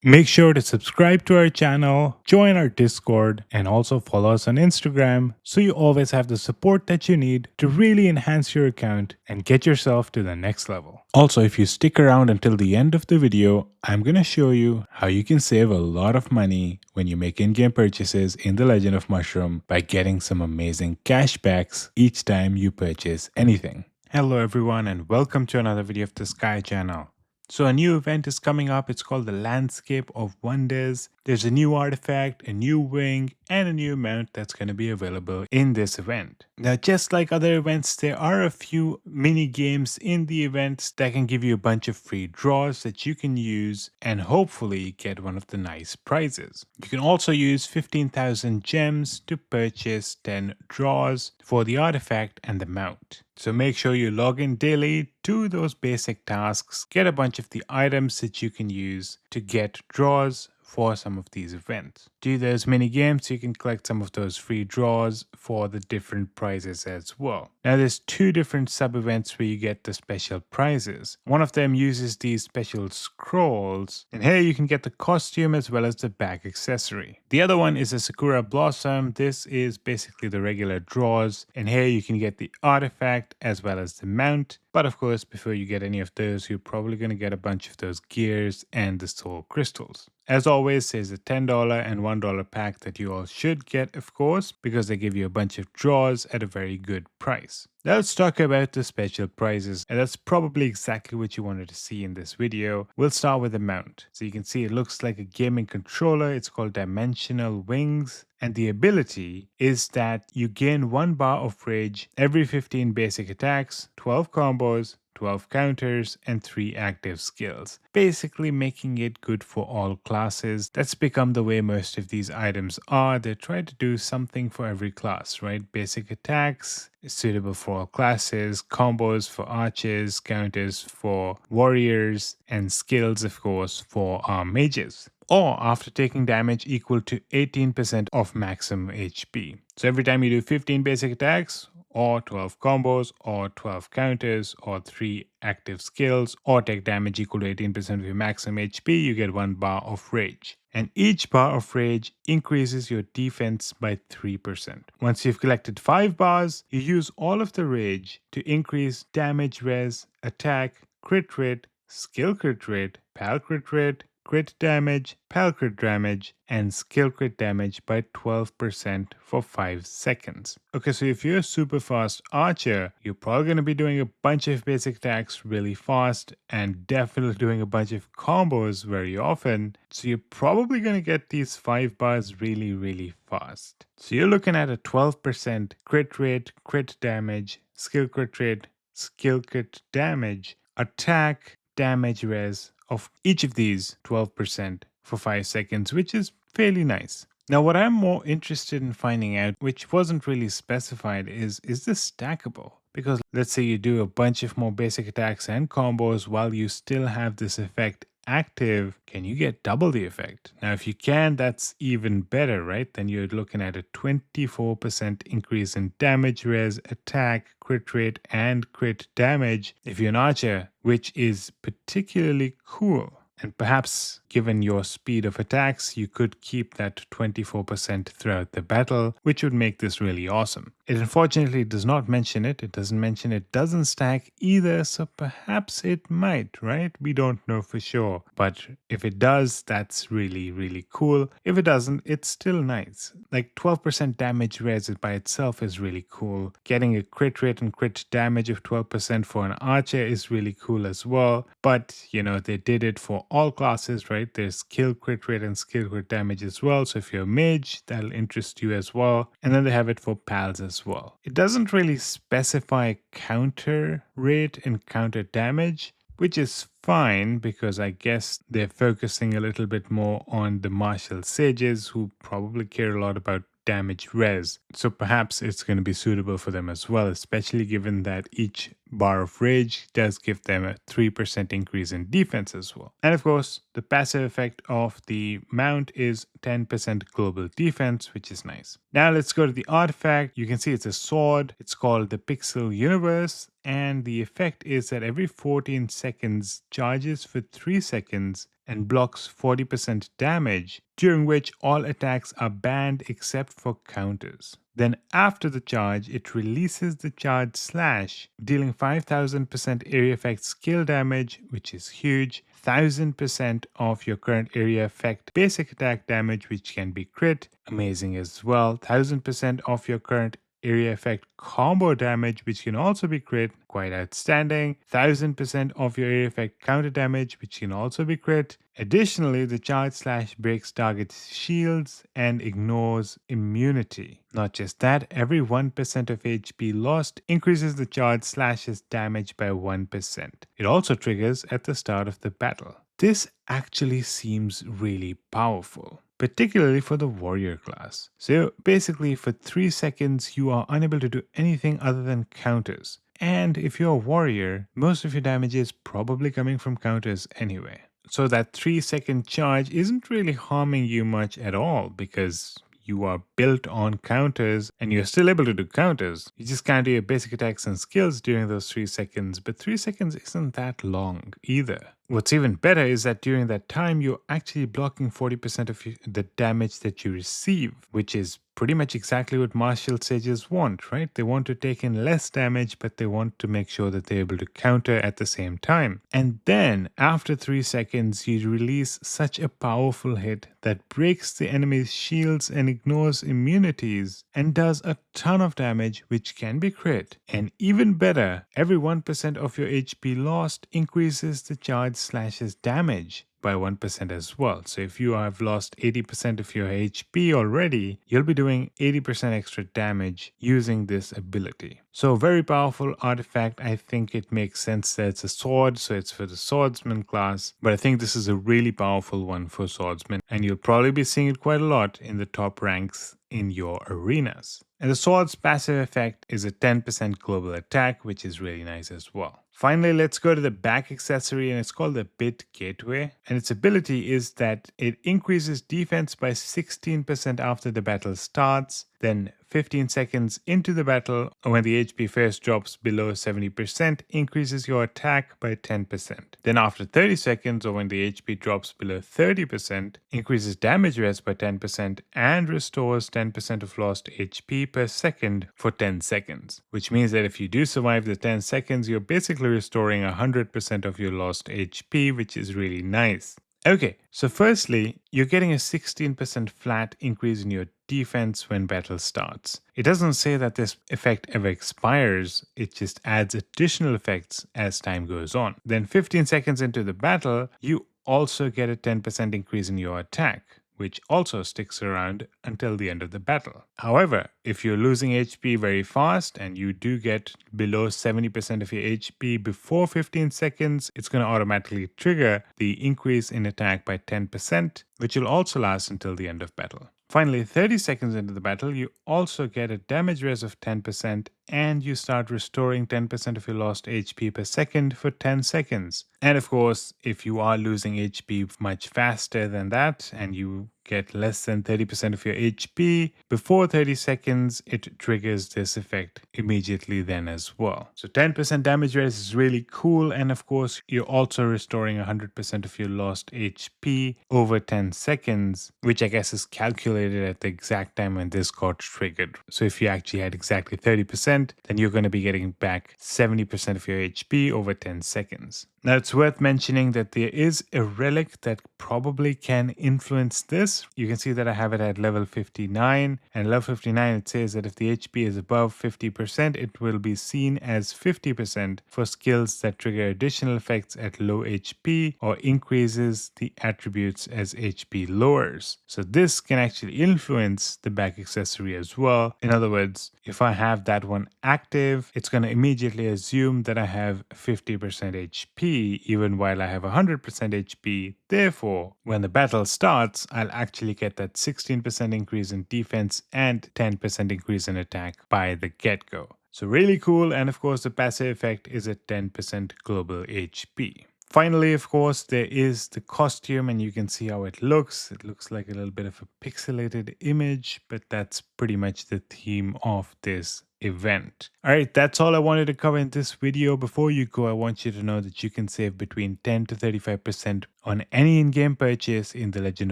Make sure to subscribe to our channel, join our Discord, and also follow us on Instagram so you always have the support that you need to really enhance your account and get yourself to the next level. Also, if you stick around until the end of the video, I'm going to show you how you can save a lot of money when you make in-game purchases in The Legend of Mushroom by getting some amazing cashbacks each time you purchase anything. Hello everyone and welcome to another video of the Sky channel. So a new event is coming up. It's called the Landscape of Wonders. There's a new artifact, a new wing, and a new mount that's going to be available in this event. Now, just like other events, there are a few mini games in the events that can give you a bunch of free draws that you can use and hopefully get one of the nice prizes. You can also use 15,000 gems to purchase 10 draws for the artifact and the mount. So make sure you log in daily, do those basic tasks, get a bunch of the items that you can use to get draws for some of these events. Do those mini games so you can collect some of those free draws for the different prizes as well. Now there's two different sub events where you get the special prizes. One of them uses these special scrolls, and here you can get the costume as well as the bag accessory. The other one is a Sakura Blossom. This is basically the regular draws, and here you can get the artifact as well as the mount. But of course, before you get any of those, you're probably going to get a bunch of those gears and the soul crystals. As always, there's a $10 and $1 pack that you all should get, of course, because they give you a bunch of draws at a very good price. Now let's talk about the special prizes, and that's probably exactly what you wanted to see in this video. We'll start with the mount. So you can see it looks like a gaming controller. It's called Dimensional Wings. And the ability is that you gain 1 bar of rage every 15 basic attacks, 12 combos, 12 counters, and 3 active skills, basically making it good for all classes. That's become the way most of these items are. They try to do something for every class, right? Basic attacks is suitable for all classes, combos for archers, counters for warriors, and skills, of course, for mages, or after taking damage equal to 18% of maximum HP. So every time you do 15 basic attacks, or 12 combos, or 12 counters, or 3 active skills, or take damage equal to 18% of your maximum HP, you get 1 bar of rage. And each bar of rage increases your defense by 3%. Once you've collected 5 bars, you use all of the rage to increase damage res, attack, crit rate, skill crit rate, pal crit rate, crit damage, pal crit damage, and skill crit damage by 12% for 5 seconds. Okay, so if you're a super fast archer, you're probably going to be doing a bunch of basic attacks really fast and definitely doing a bunch of combos very often. So you're probably going to get these 5 bars really fast. So you're looking at a 12% crit rate, crit damage, skill crit rate, skill crit damage, attack, damage res of each of these 12% for 5 seconds, which is fairly nice. Now, what I'm more interested in finding out, which wasn't really specified, is this stackable? Because let's say you do a bunch of more basic attacks and combos while you still have this effect active, can you get double the effect? Now, if you can, that's even better, right? Then you're looking at a 24% increase in damage res, attack, crit rate, and crit damage if you're an archer, which is particularly cool. And perhaps, given your speed of attacks, you could keep that 24% throughout the battle, which would make this really awesome. It unfortunately does not mention it. It doesn't mention it doesn't stack either, so perhaps it might, right? We don't know for sure. But if it does, that's really cool. If it doesn't, it's still nice. Like 12% damage res by itself is really cool. Getting a crit rate and crit damage of 12% for an archer is really cool as well. But, you know, they did it for all classes, right? There's skill crit rate and skill crit damage as well. So if you're a mage, that'll interest you as well. And then they have it for pals as well. It doesn't really specify counter rate and counter damage, which is fine because I guess they're focusing a little bit more on the martial sages who probably care a lot about damage res. So perhaps it's going to be suitable for them as well, especially given that each bar of rage does give them a 3% increase in defense as well. And of course, the passive effect of the mount is 10% global defense, which is nice. Now let's go to the artifact. You can see it's a sword. It's called the Pixel Universe. And the effect is that every 14 seconds charges for 3 seconds and blocks 40% damage, during which all attacks are banned except for counters. Then after the charge, it releases the charge slash, dealing 5000% area effect skill damage, which is huge, 1000% of your current area effect basic attack damage, which can be crit, amazing as well, 1000% of your current area effect combo damage, which can also be crit, quite outstanding, 1000% of your area effect counter damage, which can also be crit. Additionally, the charge slash breaks target shields and ignores immunity. Not just that, every 1% of HP lost increases the charge slash's damage by 1%. It also triggers at the start of the battle. This actually seems really powerful, particularly for the warrior class. So basically for 3 seconds you are unable to do anything other than counters. And if you're a warrior, most of your damage is probably coming from counters anyway. So that 3-second charge isn't really harming you much at all because you are built on counters and you're still able to do counters. You just can't do your basic attacks and skills during those 3 seconds, but 3 seconds isn't that long either. What's even better is that during that time, you're actually blocking 40% of the damage that you receive, which is pretty much exactly what martial sages want, right? They want to take in less damage, but they want to make sure that they're able to counter at the same time. And then, after 3 seconds, you release such a powerful hit that breaks the enemy's shields and ignores immunities and does a ton of damage, which can be crit. And even better, every 1% of your HP lost increases the charge slash's damage by 1% as well. So if you have lost 80% of your HP already, you'll be doing 80% extra damage using this ability. So very powerful artifact. I think it makes sense that it's a sword, so it's for the swordsman class. But I think this is a really powerful one for swordsmen, and you'll probably be seeing it quite a lot in the top ranks in your arenas. And the sword's passive effect is a 10% global attack, which is really nice as well. Finally, let's go to the back accessory, and it's called the Bit Gateway. And its ability is that it increases defense by 16% after the battle starts. Then 15 seconds into the battle, when the HP first drops below 70%, increases your attack by 10%. Then after 30 seconds, or when the HP drops below 30%, increases damage rest by 10% and restores 10% of lost HP per second for 10 seconds. Which means that if you do survive the 10 seconds, you're basically restoring 100% of your lost HP, which is really nice. Okay, so firstly, you're getting a 16% flat increase in your defense when battle starts. It doesn't say that this effect ever expires, it just adds additional effects as time goes on. Then 15 seconds into the battle, you also get a 10% increase in your attack, which also sticks around until the end of the battle. However, if you're losing HP very fast and you do get below 70% of your HP before 15 seconds, it's going to automatically trigger the increase in attack by 10%, which will also last until the end of battle. Finally, 30 seconds into the battle, you also get a damage res of 10% and you start restoring 10% of your lost HP per second for 10 seconds. And of course, if you are losing HP much faster than that and you get less than 30% of your HP before 30 seconds, it triggers this effect immediately then as well. So 10% damage res is really cool, and of course you're also restoring 100% of your lost HP over 10 seconds, which I guess is calculated at the exact time when this got triggered. So if you actually had exactly 30%, then you're going to be getting back 70% of your HP over 10 seconds. Now it's worth mentioning that there is a relic that probably can influence this. You can see that I have it at level 59, and level 59 it says that if the HP is above 50%, it will be seen as 50% for skills that trigger additional effects at low HP or increases the attributes as HP lowers. So this can actually influence the back accessory as well. In other words, if I have that one active, it's going to immediately assume that I have 50% HP even while I have 100% HP. Therefore, when the battle starts, I'll actually get that 16% increase in defense and 10% increase in attack by the get-go. So really cool. And of course, the passive effect is a 10% global HP. Finally, of course, there is the costume, and you can see how it looks. It looks like a little bit of a pixelated image, but that's pretty much the theme of this event. All right, that's all I wanted to cover in this video. Before you go, I want you to know that you can save between 10 to 35% on any in-game purchase in The Legend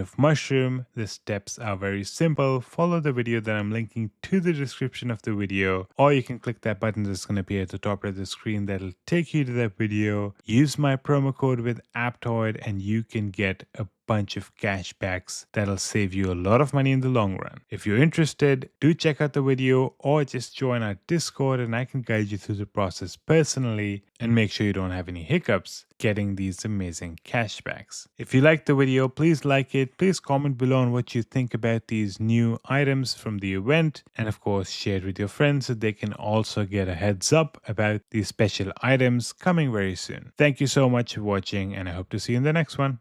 of Mushroom. The steps are very simple. Follow the video that I'm linking to the description of the video, or you can click that button that's going to appear at the top of the screen. That'll take you to that video. Use my promo code with Aptoide and you can get a bunch of cashbacks that'll save you a lot of money in the long run. If you're interested, do check out the video or just join our Discord and I can guide you through the process personally and make sure you don't have any hiccups getting these amazing cashbacks. If you liked the video, please like it. Please comment below on what you think about these new items from the event, and of course share it with your friends so they can also get a heads up about these special items coming very soon. Thank you so much for watching and I hope to see you in the next one.